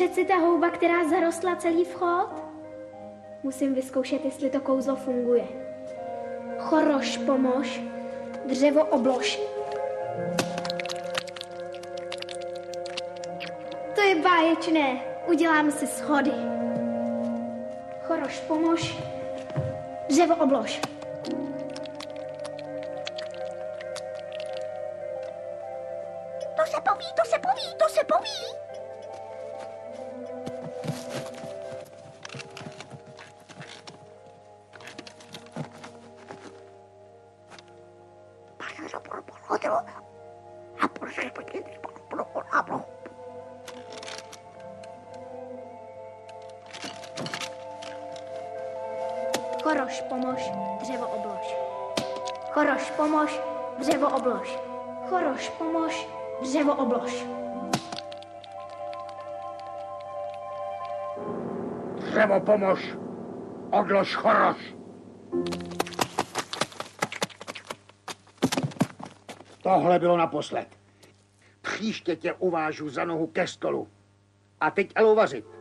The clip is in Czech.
přeci ta houba, která zarostla celý vchod? Musím vyzkoušet, jestli to kouzlo funguje. Choroš, pomož, dřevo oblož. To je báječné, udělám si schody. Choroš, pomož, dřevo oblož. To se poví, to se poví, to se poví. Choroš, pomož, dřevo oblož. Choroš, pomož, dřevo oblož. Choroš, pomož, dřevo oblož. Dřevo pomož, odlož choroš. Tohle bylo naposled. Příště tě uvážu za nohu ke stolu. A teď Elu vařit.